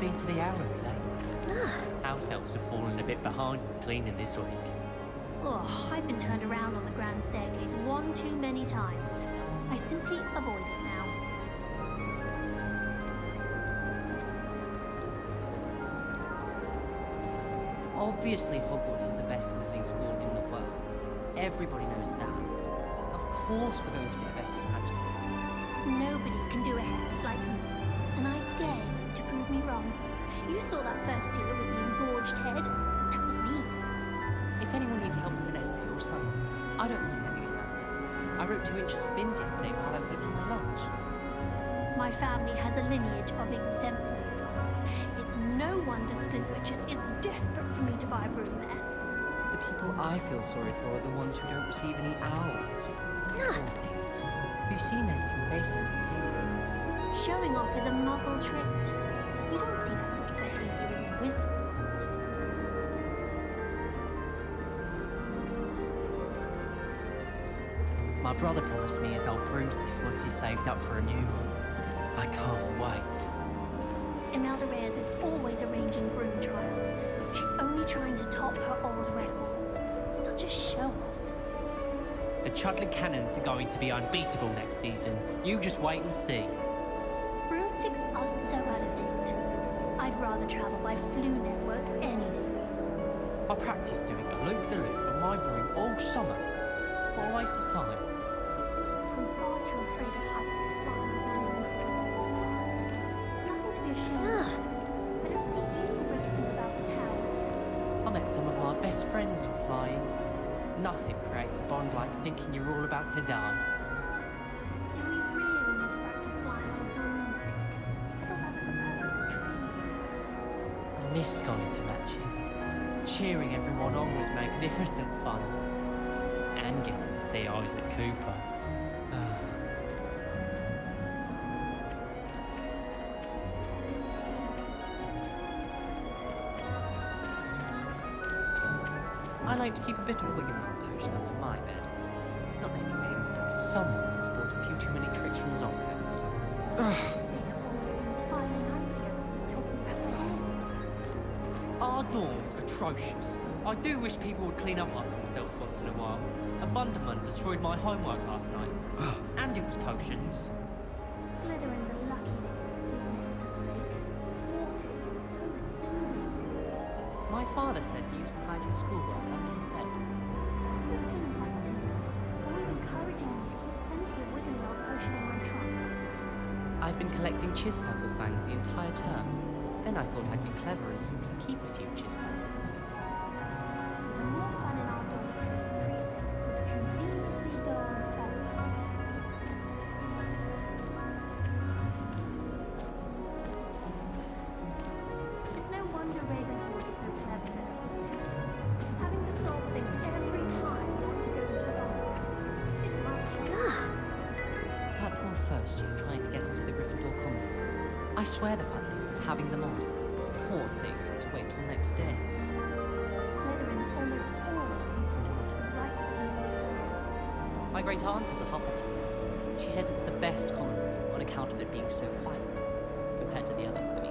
been to the Owlery lately? House elves have fallen a bit behind cleaning this week. Oh, I've been turned around on the grand staircase one too many times. I simply avoid it now. Obviously, Hogwarts is the best wizarding school in the world. Everybody knows that. Of course we're going to be the best at magic. Nobody can do a hex like me, and I dare you to prove me wrong. You saw that first year with the engorged head. That was me. If anyone needs help with an essay or something, I don't mind lending it that way. I wrote 2 inches for bins yesterday while I was eating my lunch. My family has a lineage of exemplary flyers. It's no wonder Splintwitches is desperate for me to buy a broom there. The people I feel sorry for are the ones who don't receive any owls. Poor things. Have you seen their little faces at the table? Showing off is a muggle trait. You don't see that sort of behavior in the wisdom world. My brother promised me his old broomstick once he's saved up for a new one. I can't wait. Imelda Reyes is always arranging broom trials. She's only trying to top her old records. Such a show-off. The Chudley Cannons are going to be unbeatable next season. You just wait and see. Broomsticks are so out of date. I'd rather travel by Flu Network any day. I practiced doing a loop-de-loop on my broom all summer. What a waste of time. I'm far too afraid of heights. Nothing to be ashamed of. I don't see you racing about the towers. I met some of my best friends in flying. Nothing creates a bond like thinking you're all about to die. Do we really need to practice flying on a broomstick? I thought that was the purpose of training. I miss going to matches. Cheering everyone on was magnificent fun. And getting to see Isaac Cooper. I like to keep a bit of a Wiggenweld potion under my bed. Not naming names, but someone has bought a few too many tricks from Zonko's. Our dorm's atrocious. I do wish people would clean up after themselves once in a while. A Bunderman destroyed my homework last night. And it was potions. Slytherin's a lucky they can sleep next to the lake. Water is so soothing. My father said he used to hide his schoolwork under his bed. Doesn't seem like to me. Always encouraging me to keep plenty of Wiggenweld potion in my trunk. I've been collecting Chispuffle fangs the entire term. Then I thought I'd be clever and simply keep a few Chispuffles. The more fun in our dormitory would conveniently go on forever. It's no wonder Ravenhall is so clever to having to solve things every time you want to go into the bathroom. It's much. That poor first year trying to get into the Gryffindor Common. I swear the fat lady was having them on. Poor thing had to wait till next day. Slytherin almost always leads George to the right thing. My great aunt was a Hufflepuff. She says it's the best common room on account of it being so quiet. Compared to the others, I mean.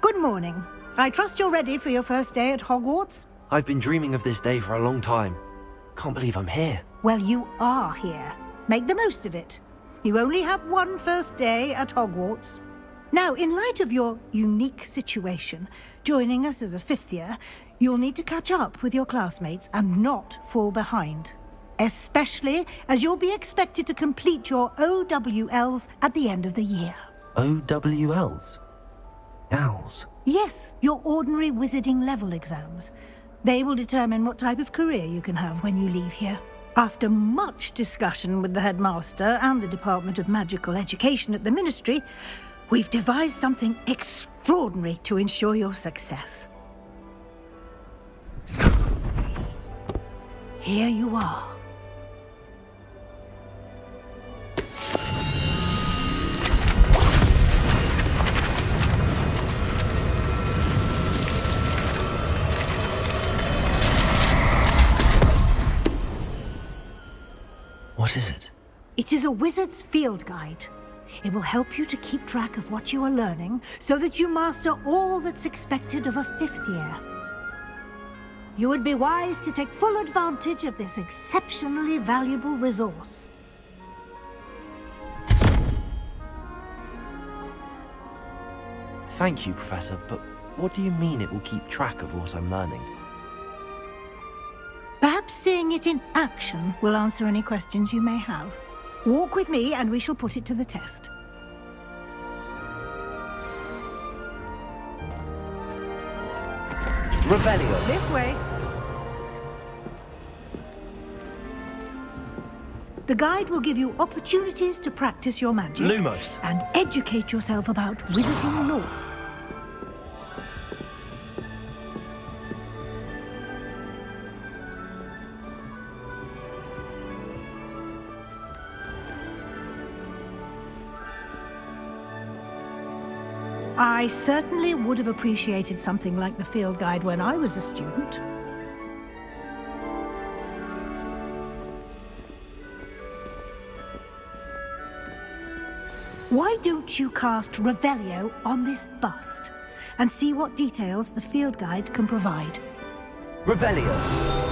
Good morning. I trust you're ready for your first day at Hogwarts? I've been dreaming of this day for a long time. Can't believe I'm here. Well, you are here. Make the most of it. You only have one first day at Hogwarts. Now, in light of your unique situation, joining us as a fifth year, you'll need to catch up with your classmates and not fall behind. Especially as you'll be expected to complete your OWLs at the end of the year. OWLs? Owls? Yes, your ordinary wizarding level exams. They will determine what type of career you can have when you leave here. After much discussion with the headmaster and the Department of Magical Education at the Ministry, we've devised something extraordinary to ensure your success. Here you are. What is it? It is a wizard's field guide. It will help you to keep track of what you are learning so that you master all that's expected of a fifth year. You would be wise to take full advantage of this exceptionally valuable resource. Thank you, Professor, but what do you mean it will keep track of what I'm learning? Perhaps seeing it in action will answer any questions you may have. Walk with me and we shall put it to the test. Revelio! This way. The guide will give you opportunities to practice your magic. Lumos! And educate yourself about wizarding lore. I certainly would have appreciated something like the field guide when I was a student. Why don't you cast Revelio on this bust and see what details the field guide can provide? Revelio!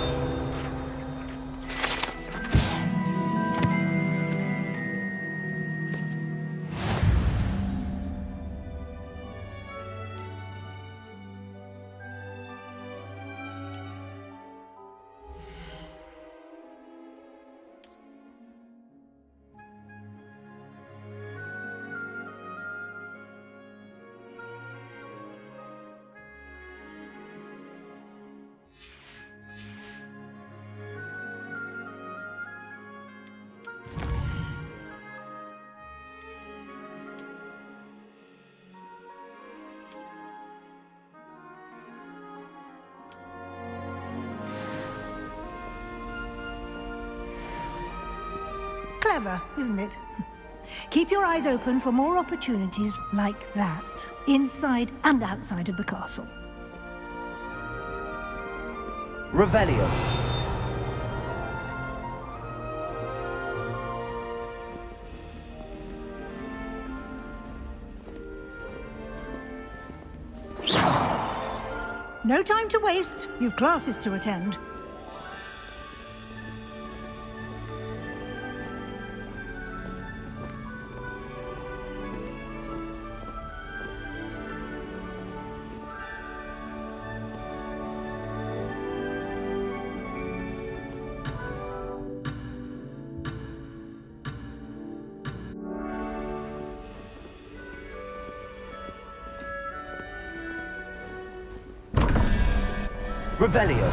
Clever, isn't it? Keep your eyes open for more opportunities like that, inside and outside of the castle. Revelio! No time to waste. You've classes to attend. Revelio!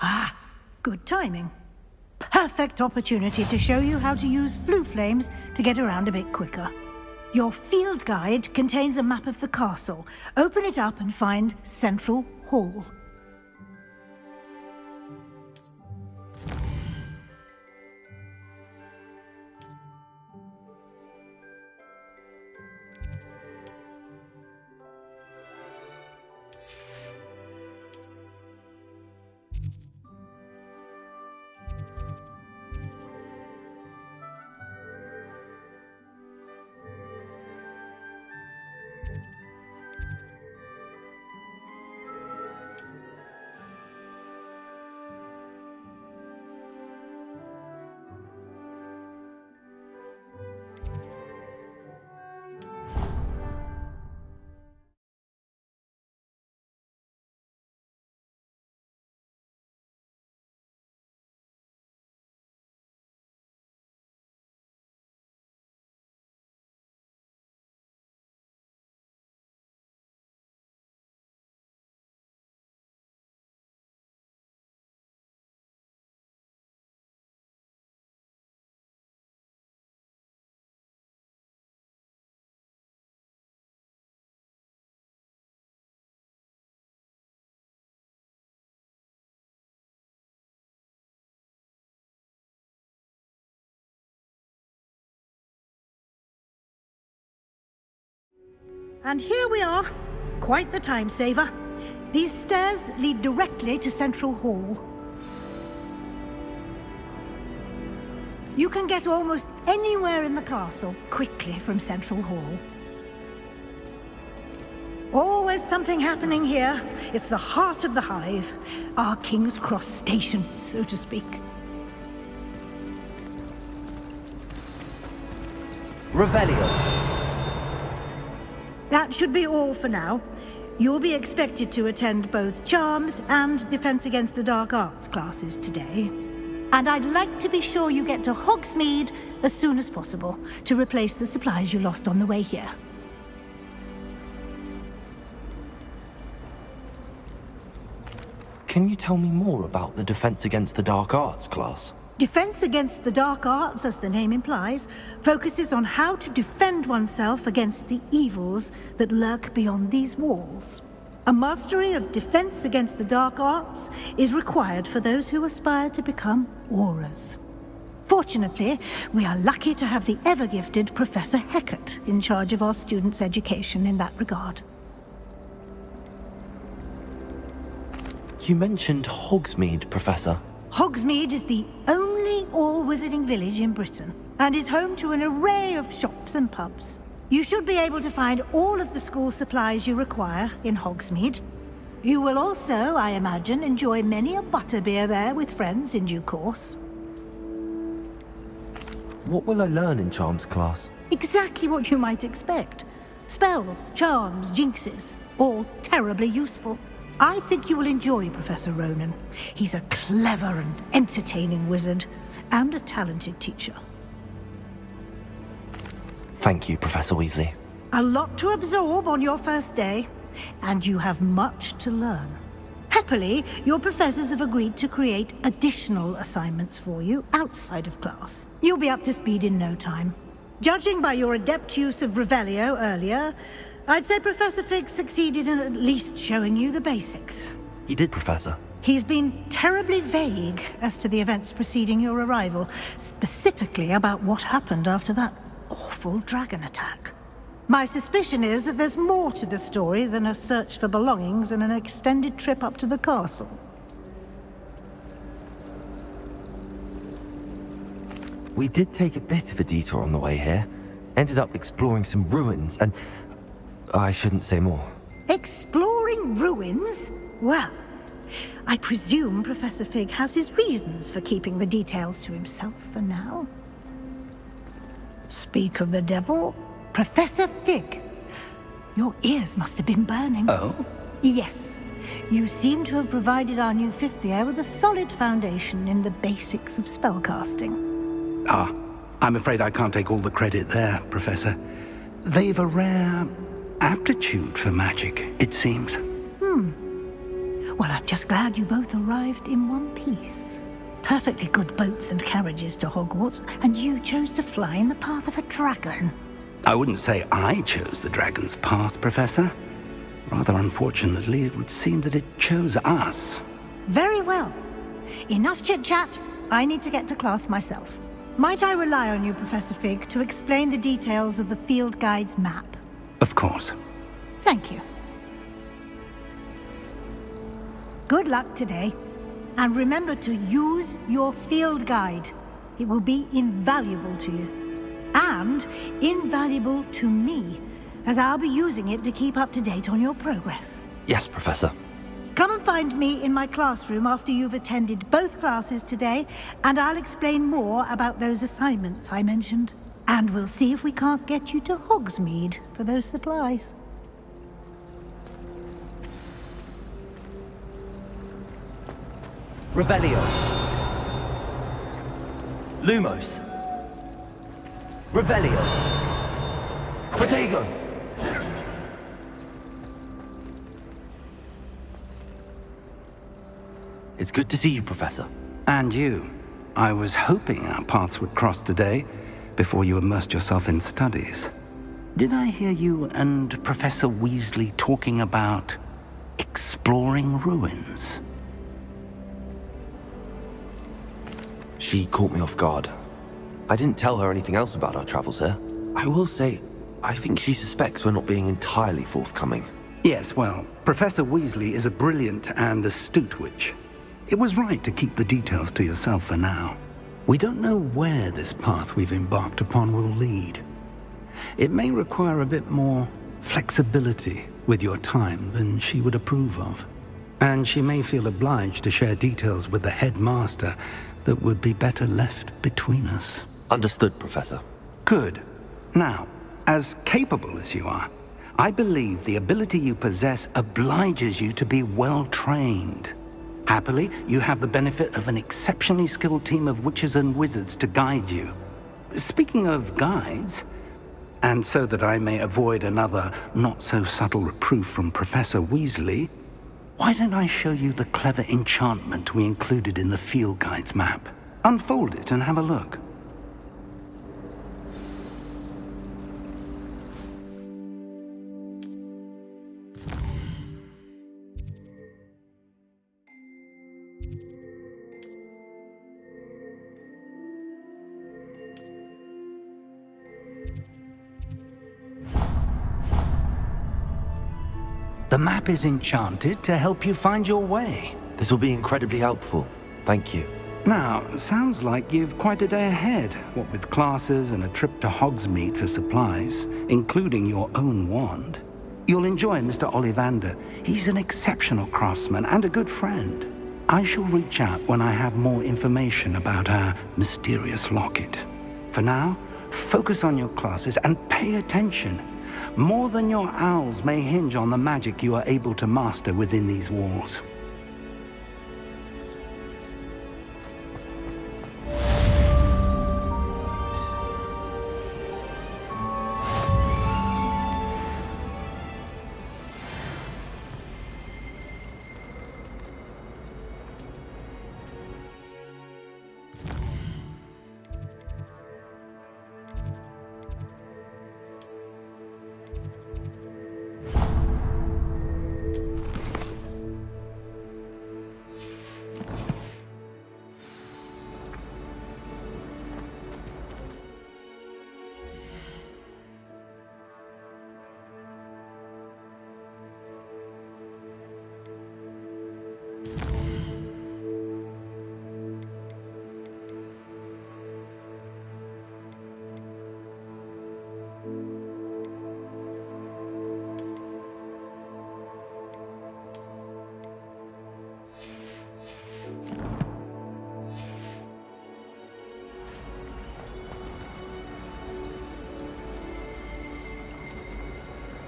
Ah, good timing. Perfect opportunity to show you how to use flue flames to get around a bit quicker. Your field guide contains a map of the castle. Open it up and find Central Hall. And here we are. Quite the time saver. These stairs lead directly to Central Hall. You can get almost anywhere in the castle quickly from Central Hall. Always something happening here. It's the heart of the Hive. Our King's Cross station, so to speak. Revelio. That should be all for now. You'll be expected to attend both Charms and Defense Against the Dark Arts classes today. And I'd like to be sure you get to Hogsmeade as soon as possible to replace the supplies you lost on the way here. Can you tell me more about the Defense Against the Dark Arts class? Defense Against the Dark Arts, as the name implies, focuses on how to defend oneself against the evils that lurk beyond these walls. A mastery of Defense Against the Dark Arts is required for those who aspire to become Aurors. Fortunately, we are lucky to have the ever-gifted Professor Hecat in charge of our students' education in that regard. You mentioned Hogsmeade, Professor. Hogsmeade is the only all-wizarding village in Britain, and is home to an array of shops and pubs. You should be able to find all of the school supplies you require in Hogsmeade. You will also, I imagine, enjoy many a butterbeer there with friends in due course. What will I learn in Charms class? Exactly what you might expect. Spells, charms, jinxes, all terribly useful. I think you will enjoy Professor Ronan. He's a clever and entertaining wizard, and a talented teacher. Thank you, Professor Weasley. A lot to absorb on your first day, and you have much to learn. Happily, your professors have agreed to create additional assignments for you outside of class. You'll be up to speed in no time. Judging by your adept use of Revelio earlier, I'd say Professor Fig succeeded in at least showing you the basics. He did, Professor. He's been terribly vague as to the events preceding your arrival, specifically about what happened after that awful dragon attack. My suspicion is that there's more to the story than a search for belongings and an extended trip up to the castle. We did take a bit of a detour on the way here. Ended up exploring some ruins and... I shouldn't say more. Exploring ruins? Well, I presume Professor Fig has his reasons for keeping the details to himself for now. Speak of the devil, Professor Fig. Your ears must have been burning. Oh? Yes. You seem to have provided our new fifth year with a solid foundation in the basics of spellcasting. Ah, I'm afraid I can't take all the credit there, Professor. They've a rare aptitude for magic, it seems. Well, I'm just glad you both arrived in one piece. Perfectly good boats and carriages to Hogwarts, and you chose to fly in the path of a dragon. I wouldn't say I chose the dragon's path, Professor. Rather unfortunately, it would seem that it chose us. Very well. Enough chit-chat. I need to get to class myself. Might I rely on you, Professor Fig, to explain the details of the field guide's map? Of course. Thank you. Good luck today. And remember to use your field guide. It will be invaluable to you. And invaluable to me, as I'll be using it to keep up to date on your progress. Yes, Professor. Come and find me in my classroom after you've attended both classes today, and I'll explain more about those assignments I mentioned. And we'll see if we can't get you to Hogsmeade for those supplies. Revelio. Lumos. Revelio. Protego. It's good to see you, Professor. And you. I was hoping our paths would cross today, before you immersed yourself in studies. Did I hear you and Professor Weasley talking about exploring ruins? She caught me off guard. I didn't tell her anything else about our travels here. I will say, I think she suspects we're not being entirely forthcoming. Yes, well, Professor Weasley is a brilliant and astute witch. It was right to keep the details to yourself for now. We don't know where this path we've embarked upon will lead. It may require a bit more flexibility with your time than she would approve of. And she may feel obliged to share details with the headmaster that would be better left between us. Understood, Professor. Good. Now, as capable as you are, I believe the ability you possess obliges you to be well trained. Happily, you have the benefit of an exceptionally skilled team of witches and wizards to guide you. Speaking of guides, and so that I may avoid another not-so-subtle reproof from Professor Weasley, why don't I show you the clever enchantment we included in the field guide's map? Unfold it and have a look. The map is enchanted to help you find your way. This will be incredibly helpful. Thank you. Now, sounds like you've quite a day ahead, what with classes and a trip to Hogsmeade for supplies, including your own wand. You'll enjoy Mr. Ollivander. He's an exceptional craftsman and a good friend. I shall reach out when I have more information about our mysterious locket. For now, focus on your classes and pay attention. More than your owls may hinge on the magic you are able to master within these walls.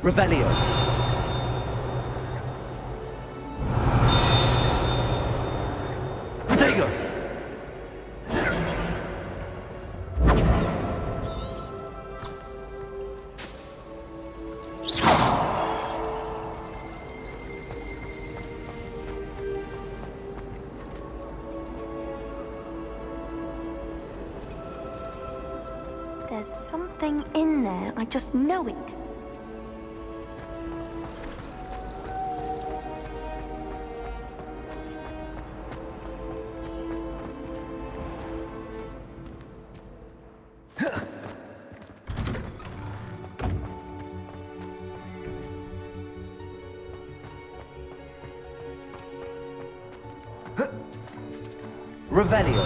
Revelio. Protego! There's something in there. I just know it. Revelio.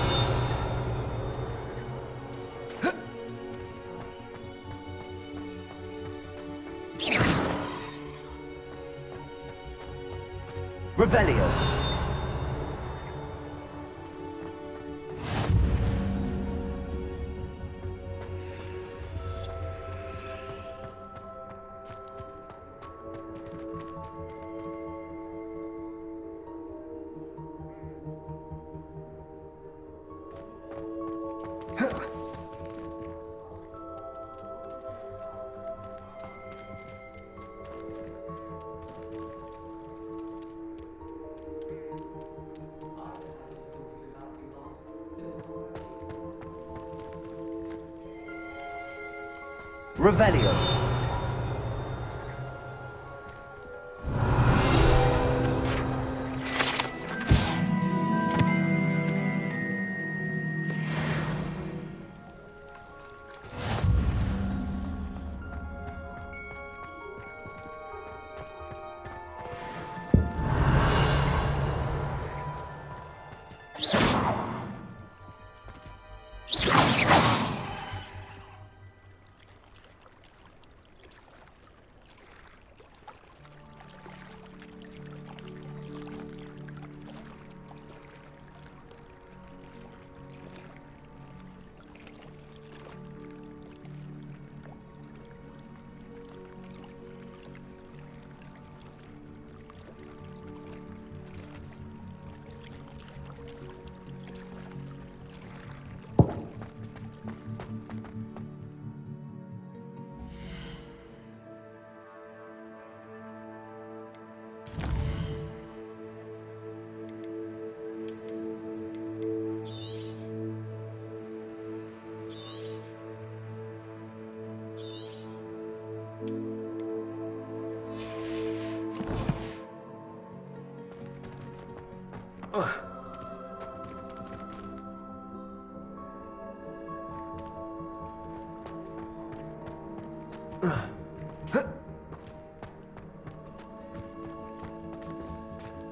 Revelio. Revelio.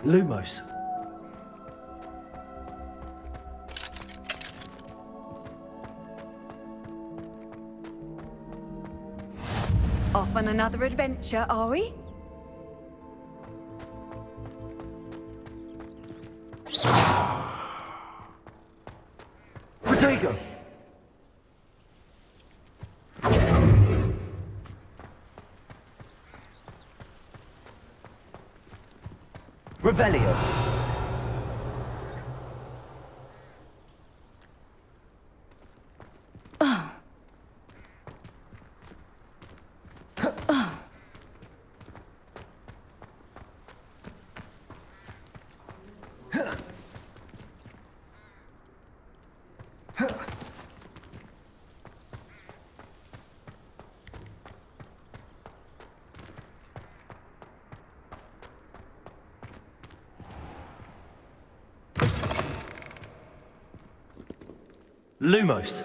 Lumos. Off on another adventure, are we? Protego! Revelio. Lumos.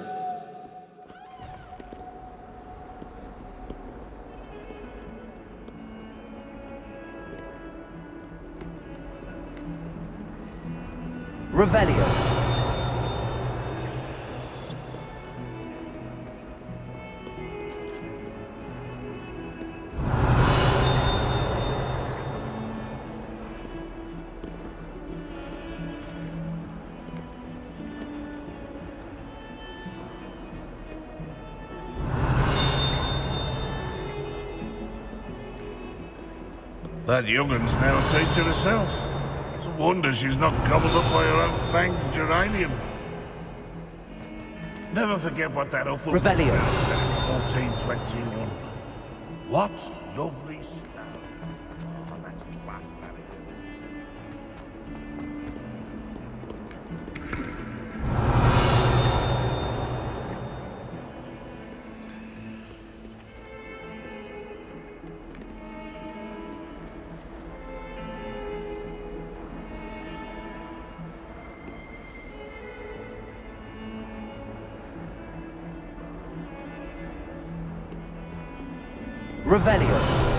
Revelio. That young'un's now a teacher herself. It's a wonder she's not gobbled up by her own fanged geranium. Never forget what that awful Revelio. said in 1421. What lovely stone. Oh, that's class, that is. Revelio.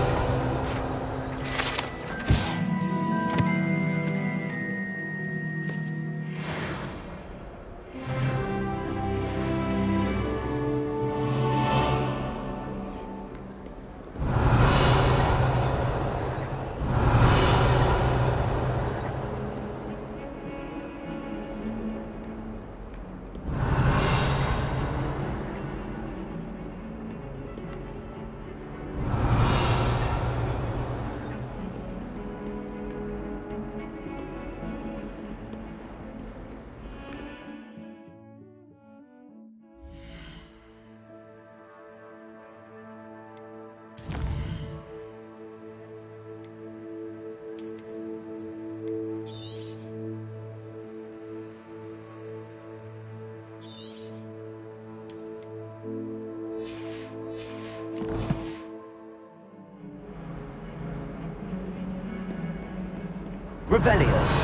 Revelio.